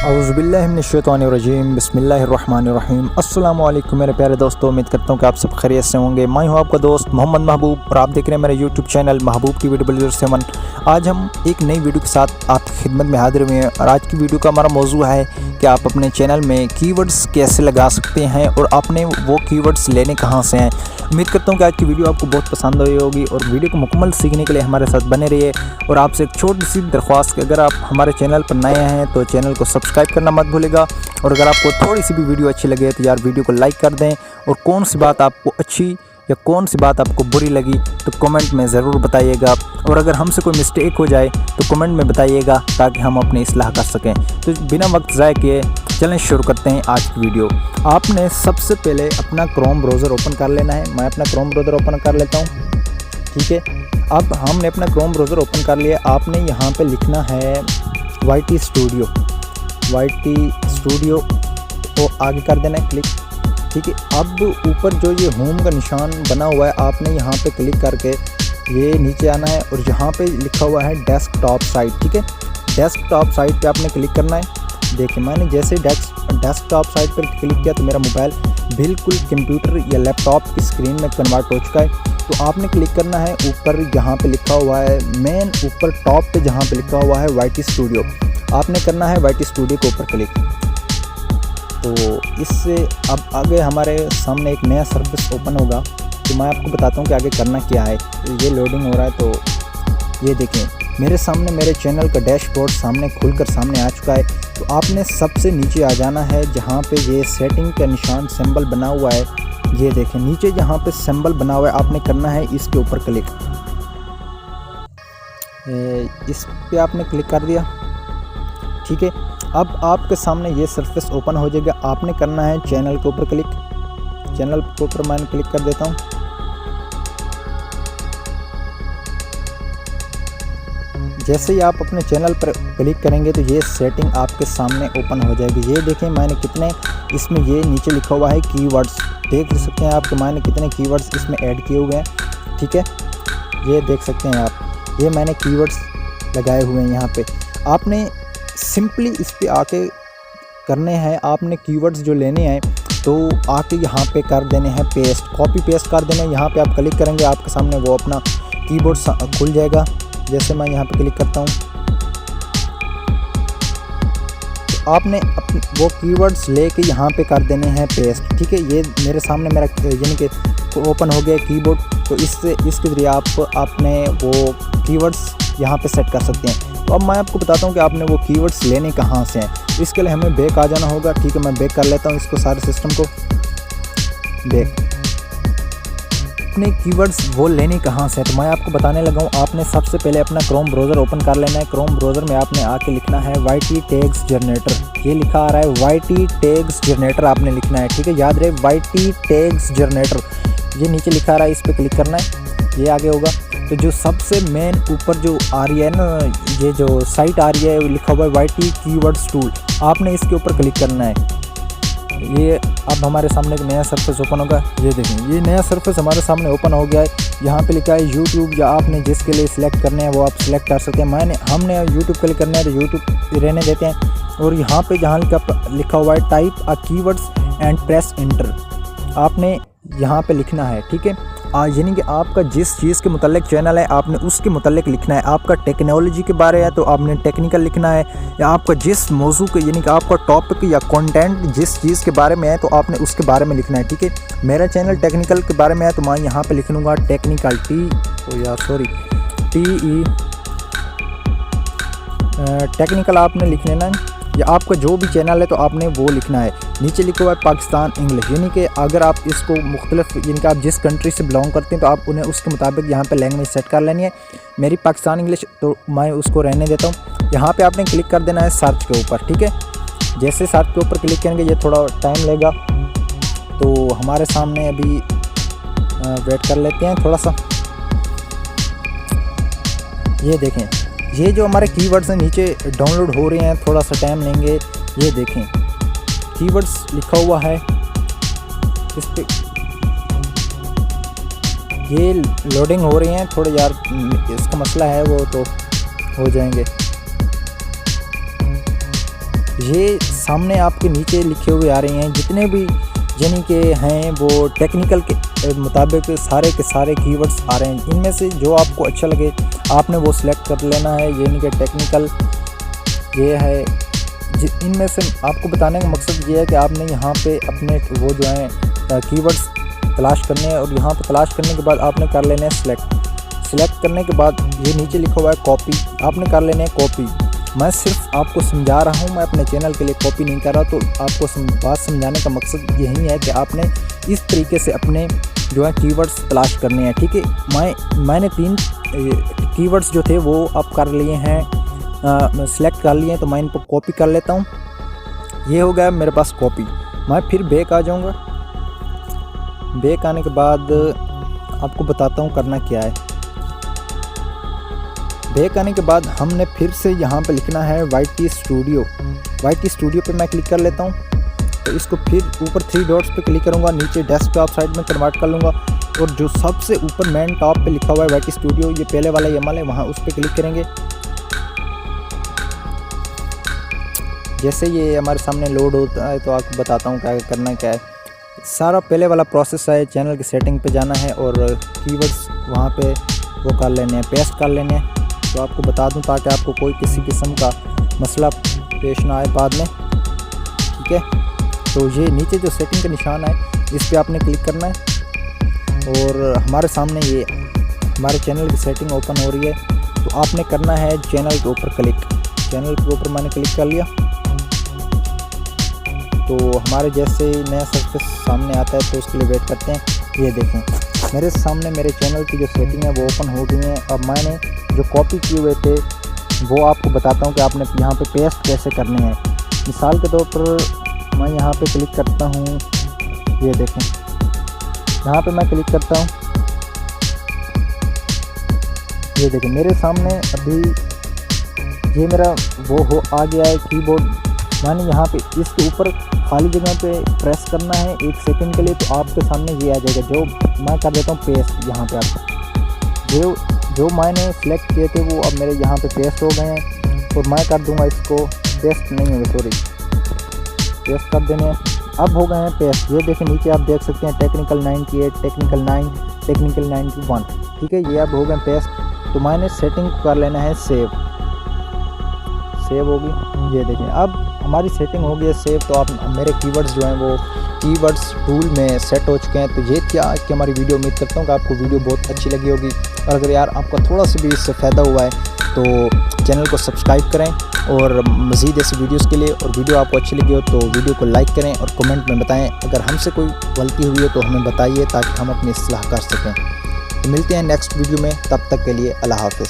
औज़ुबिल्लाहिमिनश्शैतानिर्रजीम बिस्मिल्लाहिर्रहमानिर्रहीम। अस्सलाम वालेकुम मेरे प्यारे दोस्तों, उम्मीद करता हूँ कि आप सब खैरियत से होंगे। मैं हूँ आपका दोस्त मोहम्मद महबूब और आप देख रहे हैं मेरे यूट्यूब चैनल महबूब की वीडियो बिल्डर 7। आज हम एक नई वीडियो के साथ आपकी खिदमत में हाजिर हुए हैं और आज की वीडियो का हमारा मौजू है कि आप अपने चैनल में कीवर्ड्स कैसे लगा सकते हैं और आपने वो कीवर्ड्स लेने कहाँ से हैं। उम्मीद करता हूँ कि आज की वीडियो आपको बहुत पसंद आई होगी और वीडियो को मुकम्मल सीखने के लिए हमारे साथ बने रहिए। और आपसे एक छोटी सी दरख्वास्त कि अगर आप हमारे चैनल पर नए हैं तो चैनल को सब्सक्राइब करना मत भूलिएगा और अगर आपको थोड़ी सी भी वीडियो अच्छी लगे तो यार वीडियो को लाइक कर दें। और कौन सी बात आपको अच्छी या कौन सी बात आपको बुरी लगी तो कमेंट में ज़रूर बताइएगा। और अगर हमसे कोई मिस्टेक हो जाए तो कमेंट में बताइएगा ताकि हम अपनी इस्लाह कर सकें। तो बिना वक्त ज़ाय किए चलें शुरू करते हैं आज की वीडियो। आपने सबसे पहले अपना क्रोम ब्राउज़र ओपन कर लेना है। मैं अपना क्रोम ब्राउज़र ओपन कर लेता हूँ, ठीक है। अब हमने अपना क्रोम ब्राउज़र ओपन कर लिया। आपने यहाँ पे लिखना है YT स्टूडियो को आगे कर देना है क्लिक, ठीक है। अब ऊपर जो ये होम का निशान बना हुआ है आपने यहाँ पे क्लिक करके ये नीचे आना है और यहाँ पे लिखा हुआ है डेस्कटॉप साइट, ठीक है। डेस्कटॉप साइट पे आपने क्लिक करना है। देखिए मैंने जैसे डेस्कटॉप साइट पर क्लिक किया तो मेरा मोबाइल बिल्कुल कंप्यूटर या लैपटॉप की स्क्रीन में कन्वर्ट हो चुका है। तो आपने क्लिक करना है ऊपर जहाँ पे लिखा हुआ है मेन ऊपर टॉप पे जहाँ पे लिखा हुआ है YT स्टूडियो, आपने करना है YT स्टूडियो के ऊपर क्लिक। तो इससे अब आगे हमारे सामने एक नया सर्विस ओपन होगा। तो मैं आपको बताता हूँ कि आगे करना क्या है। ये लोडिंग हो रहा है तो ये देखें मेरे सामने मेरे चैनल का डैशबोर्ड सामने खुलकर सामने आ चुका है। तो आपने सबसे नीचे आ जाना है जहाँ पे ये सेटिंग का निशान सिंबल बना हुआ है। ये देखें नीचे जहाँ पे सिंबल बना हुआ है आपने करना है इसके ऊपर क्लिक। इस पे आपने क्लिक कर दिया, ठीक है। अब आपके सामने ये सरफेस ओपन हो जाएगा। आपने करना है चैनल के ऊपर क्लिक। चैनल के ऊपर मैं क्लिक कर देता हूँ। जैसे ही आप अपने चैनल पर क्लिक करेंगे तो ये सेटिंग आपके सामने ओपन हो जाएगी। ये देखें मैंने कितने इसमें ये नीचे लिखा हुआ है कीवर्ड्स, देख सकते हैं आप कि मैंने कितने कीवर्ड्स इसमें ऐड किए हुए हैं, ठीक है। ये देख सकते हैं आप, ये मैंने कीवर्ड्स लगाए हुए हैं यहाँ पे। आपने सिंपली इस पे आके करने हैं, आपने कीवर्ड्स जो लेने हैं तो आके यहाँ पे कर देने हैं पेस्ट, कॉपी पेस्ट कर देने हैं। यहाँ पे आप क्लिक करेंगे आपके सामने वो अपना कीबोर्ड खुल जाएगा। जैसे मैं यहाँ पे क्लिक करता हूँ तो आपने वो कीवर्ड्स लेके यहाँ पे कर देने हैं पेस्ट, ठीक है। ये मेरे सामने मेरा यानी कि ओपन हो गया कीबोर्ड। तो इसके ज़रिए आप अपने वो कीवर्ड्स यहाँ पे सेट कर सकते हैं। तो अब मैं आपको बताता हूँ कि आपने वो कीवर्ड्स लेने कहाँ से हैं। इसके लिए हमें बैक आ जाना होगा, ठीक है। मैं बैक कर लेता हूँ इसको, सारे सिस्टम को बैक। अपने कीवर्ड्स वो लेने कहाँ से तो मैं आपको बताने लगा हूँ। आपने सबसे पहले अपना क्रोम ब्राउज़र ओपन कर लेना है। क्रोम ब्राउज़र में आपने आके लिखना है YT टैग्स जनरेटर। ये लिखा आ रहा है YT टैग्स जनरेटर आपने लिखना है, ठीक है। याद रहे YT टैग्स जनरेटर, ये नीचे लिखा आ रहा है, इस पर क्लिक करना है। ये आगे होगा तो जो सबसे मेन ऊपर जो आ रही है ना, ये जो साइट आ रही है लिखा हुआ है YT कीवर्ड्स टूल, आपने इसके ऊपर क्लिक करना है। ये अब हमारे सामने एक नया सरफेस ओपन होगा। ये देखें ये नया सरफेस हमारे सामने ओपन हो गया है। यहाँ पे लिखा है YouTube, या आपने जिसके लिए सिलेक्ट करने हैं वो आप सिलेक्ट कर सकते हैं। हमने YouTube के लिए करना है तो YouTube रहने देते हैं। और यहाँ पे जहाँ लिखा हुआ है type a keywords and press inter, आपने यहाँ पे लिखना है, ठीक है। यानी कि आपका जिस चीज़ के मुतल्लिक चैनल है आपने उसके मुतल्लिक लिखना है। आपका टेक्नोलॉजी के बारे है तो आपने टेक्निकल लिखना है, या आपका जिस मौजू के यानी कि आपका टॉपिक या कंटेंट जिस चीज़ के बारे में है तो आपने उसके बारे में लिखना है, ठीक है। मेरा चैनल टेक्निकल के बारे में है तो मैं यहाँ पे लिख लूँगा टेक्निकल टेक्निकल आपने लिख लेना है। या आपका जो भी चैनल है तो आपने वो लिखना है। नीचे लिखा हुआ है पाकिस्तान इंग्लिश, यानी कि अगर आप इसको मुख्तलिफ यानी कि आप जिस कंट्री से बिलोंग करते हैं तो आप उन्हें उसके मुताबिक यहाँ पे लैंग्वेज सेट कर लेनी है। मेरी पाकिस्तान इंग्लिश तो मैं उसको रहने देता हूँ। यहाँ पे आपने क्लिक कर देना है सर्च के ऊपर, ठीक है। जैसे सर्च के ऊपर क्लिक करेंगे ये थोड़ा टाइम लेगा तो हमारे सामने अभी वेट कर लेते हैं थोड़ा सा। ये देखें ये जो हमारे कीवर्ड्स हैं नीचे डाउनलोड हो रहे हैं, थोड़ा सा टाइम लेंगे। ये देखें कीवर्ड्स लिखा हुआ है इस पे, ये लोडिंग हो रही हैं थोड़े यार, इसका मसला है वो तो हो जाएंगे। ये सामने आपके नीचे लिखे हुए आ रहे हैं जितने भी यानी कि हैं वो टेक्निकल के मुताबिक सारे के सारे कीवर्ड्स आ रहे हैं। इनमें से जो आपको अच्छा लगे आपने वो सिलेक्ट कर लेना है। यानी कि टेक्निकल ये है। इनमें से आपको बताने का मकसद ये है कि आपने यहाँ पे अपने वो जो हैं कीवर्ड्स तलाश करने हैं और यहाँ पे तलाश करने के बाद आपने कर लेने हैं सिलेक्ट करने के बाद ये नीचे लिखा हुआ है कॉपी, आपने कर लेने हैं कॉपी। मैं सिर्फ आपको समझा रहा हूँ, मैं अपने चैनल के लिए कॉपी नहीं कर रहा। तो आपको बात समझाने का मकसद यही है कि आपने इस तरीके से अपने जो है कीवर्ड्स तलाश करने हैं, ठीक है। मैंने 3 कीवर्ड्स जो थे वो अब कर लिए हैं, सिलेक्ट कर लिए हैं। तो मैं इनको कॉपी कर लेता हूँ। ये हो गया मेरे पास कॉपी। मैं फिर बैक आ जाऊँगा। बैक आने के बाद आपको बताता हूँ करना क्या है। बैक आने के बाद हमने फिर से यहाँ पे लिखना है YT स्टूडियो। YT स्टूडियो पे मैं क्लिक कर लेता हूँ। तो इसको फिर ऊपर 3 डॉट्स पे क्लिक करूँगा, नीचे डेस्कटॉप साइड में कन्वर्ट कर लूँगा और जो सबसे ऊपर मेन टॉप पे लिखा हुआ है YT स्टूडियो, ये पहले वाला YAML है, वहाँ उस पर क्लिक करेंगे। जैसे ये हमारे सामने लोड होता है तो आपको बताता हूँ क्या करना क्या है। सारा पहले वाला प्रोसेस है, चैनल की सेटिंग पे जाना है और कीवर्ड्स वहाँ पे वो कर लेने हैं, पेस्ट कर लेने हैं। तो आपको बता दूं ताकि आपको कोई किसी किस्म का मसला पेश ना आए बाद में, ठीक है। तो ये नीचे जो सेटिंग का निशान है इस पर आपने क्लिक करना है और हमारे सामने ये हमारे चैनल की सेटिंग ओपन हो रही है। तो आपने करना है चैनल के ऊपर क्लिक। चैनल के ऊपर मैंने क्लिक कर लिया। तो हमारे जैसे नया सर्फेस सामने आता है तो उसके लिए वेट करते हैं। ये देखें मेरे सामने मेरे चैनल की जो सेटिंग है वो ओपन हो गई है। अब मैंने जो कॉपी किए हुए थे वो आपको बताता हूँ कि आपने यहाँ पे पेस्ट कैसे करने हैं। मिसाल के तौर पर मैं यहाँ पे क्लिक करता हूँ। ये देखें यहाँ पे मैं क्लिक करता हूँ। ये देखें मेरे सामने अभी ये मेरा वो हो आ गया है कीबोर्ड। मैंने यहाँ पे इसके ऊपर खाली जगह पे प्रेस करना है 1 सेकंड के लिए, तो आपके सामने ये आ जाएगा। जो मैं कर देता हूँ पेस्ट। यहाँ पे आप जो मैंने सेलेक्ट किए थे वो अब मेरे यहाँ पे पेस्ट हो गए हैं। और मैं कर दूँगा इसको पेस्ट नहीं है, सॉरी, पेस्ट कर देने। अब हो गए हैं पेस्ट। ये देखें नीचे आप देख सकते हैं टेक्निकल 98, टेक्निकल 9, टेक्निकल 91, ठीक है। ये अब हो गए पेस्ट। तो मैंने सेटिंग को कर लेना है सेव होगी। ये देखें अब हमारी सेटिंग हो गई है सेव। तो आप मेरे कीवर्ड्स जो हैं वो कीवर्ड्स टूल में सेट हो चुके हैं। तो ये क्या कि हमारी वीडियो, उम्मीद करता हूँ कि आपको वीडियो बहुत अच्छी लगी होगी। और अगर यार आपका थोड़ा सा भी इससे फ़ायदा हुआ है तो चैनल को सब्सक्राइब करें और मज़ीद ऐसी वीडियोस के लिए। और वीडियो आपको अच्छी लगी हो तो वीडियो को लाइक करें और कमेंट में बताएं। अगर हमसे कोई गलती हुई हो तो हमें बताइए ताकि हम अपनी इस्लाह कर सकें। तो मिलते हैं नेक्स्ट वीडियो में, तब तक के लिए अल्लाह हाफ़िज़।